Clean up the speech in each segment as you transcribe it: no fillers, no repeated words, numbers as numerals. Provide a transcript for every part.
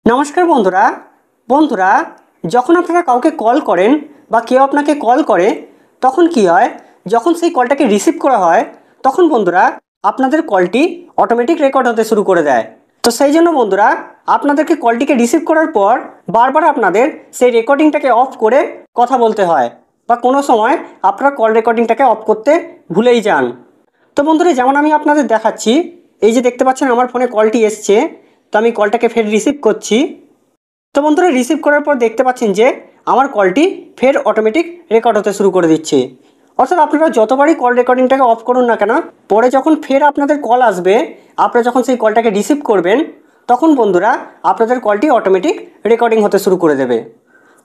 नमस्कार बंधुरा बंधुरा যখন আপনারা কাউকে কল করেন বা কেউ আপনাকে কল করে তখন কি হয় যখন সেই কলটাকে রিসিভ করা হয় তখন বন্ধুরা আপনাদের কলটি অটোমেটিক রেকর্ড হতে শুরু করে দেয়। তো সেই জন্য বন্ধুরা আপনাদেরকে কলটিকে রিসিভ করার পর বারবার আপনাদের সেই রেকর্ডিংটাকে অফ করে কথা বলতে হয় বা কোনো সময় আপনারা কল রেকর্ডিংটাকে অফ করতে ভুলেই যান। তো বন্ধুরা যেমন আমি আপনাদের দেখাচ্ছি, এই যে দেখতে পাচ্ছেন আমার ফোনে কলটি এসছে, তো আমি কলটাকে ফের রিসিভ করছি। তো বন্ধুরা রিসিভ করার পর দেখতে পাচ্ছেন যে আমার কলটি ফের অটোমেটিক রেকর্ড হতে শুরু করে দিচ্ছে। অর্থাৎ আপনারা যতবারই কল রেকর্ডিংটাকে অফ করুন না কেন, পরে যখন ফের আপনাদের কল আসবে, আপনারা যখন সেই কলটাকে রিসিভ করবেন তখন বন্ধুরা আপনাদের কলটি অটোমেটিক রেকর্ডিং হতে শুরু করে দেবে।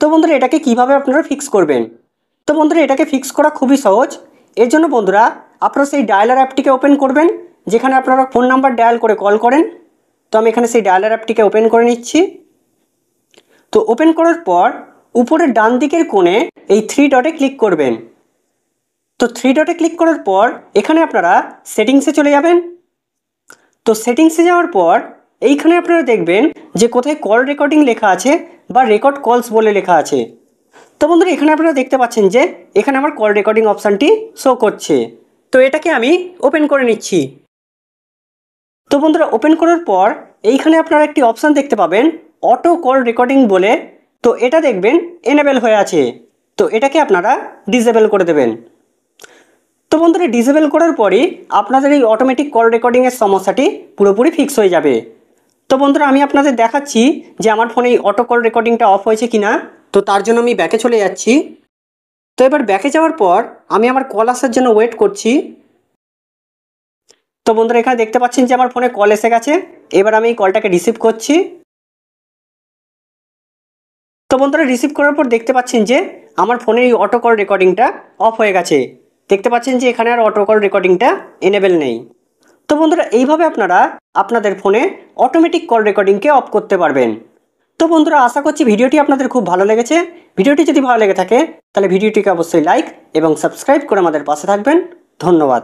তো বন্ধুরা এটাকে কিভাবে আপনারা ফিক্স করবেন? তো বন্ধুরা এটাকে ফিক্স করা খুবই সহজ। এর জন্য বন্ধুরা আপনারা সেই ডায়ালার অ্যাপটিকে ওপেন করবেন যেখানে আপনারা ফোন নাম্বার ডায়াল করে কল করেন। তো আমি এখানে সেই ডায়ালার অ্যাপটিকে ওপেন করে নিচ্ছি। তো ওপেন করার পর উপরের ডান দিকের কোণে এই থ্রি ডটে ক্লিক করবেন। তো থ্রি ডটে ক্লিক করার পর এখানে আপনারা সেটিংসে চলে যাবেন। তো সেটিংসে যাওয়ার পর এইখানে আপনারা দেখবেন যে কোথায় কল রেকর্ডিং লেখা আছে বা রেকর্ড কলস বলে লেখা আছে। তো বন্ধুরা এখানে আপনারা দেখতে পাচ্ছেন যে এখানে আমার কল রেকর্ডিং অপশানটি শো করছে। তো এটাকে আমি ওপেন করে নিচ্ছি। তো বন্ধুরা ওপেন করার পর এইখানে আপনারা একটি অপশান দেখতে পাবেন অটো কল রেকর্ডিং বলে। তো এটা দেখবেন এনেবেল হয়ে আছে, তো এটাকে আপনারা ডিসেবল করে দেবেন। তো বন্ধুরা ডিসেবল করার পরই আপনাদের এই অটোমেটিক কল রেকর্ডিংয়ের সমস্যাটি পুরোপুরি ফিক্স হয়ে যাবে। তো বন্ধুরা আমি আপনাদের দেখাচ্ছি যে আমার ফোনে এই অটো কল রেকর্ডিংটা অফ হয়েছে কিনা। তো তার জন্য আমি ব্যাকে চলে যাচ্ছি। তো এবার ব্যাকে যাওয়ার পর আমি আমার কল আসার জন্য ওয়েট করছি। তো বন্ধুরা এখানে দেখতে পাচ্ছেন যে আমার ফোনে কল এসে গেছে। এবার আমি এই কলটাকে রিসিভ করছি। তো বন্ধুরা রিসিভ করার পর দেখতে পাচ্ছেন যে আমার ফোনের এই অটো কল রেকর্ডিংটা অফ হয়ে গেছে। দেখতে পাচ্ছেন যে এখানে আর অটো কল রেকর্ডিংটা এনেবেল নেই। তো বন্ধুরা এইভাবে আপনারা আপনাদের ফোনে অটোমেটিক কল রেকর্ডিংকে অফ করতে পারবেন। তো বন্ধুরা আশা করছি ভিডিওটি আপনাদের খুব ভালো লেগেছে। ভিডিওটি যদি ভালো লেগে থাকে তাহলে ভিডিওটিকে অবশ্যই লাইক এবং সাবস্ক্রাইব করে আমাদের পাশে থাকবেন। ধন্যবাদ।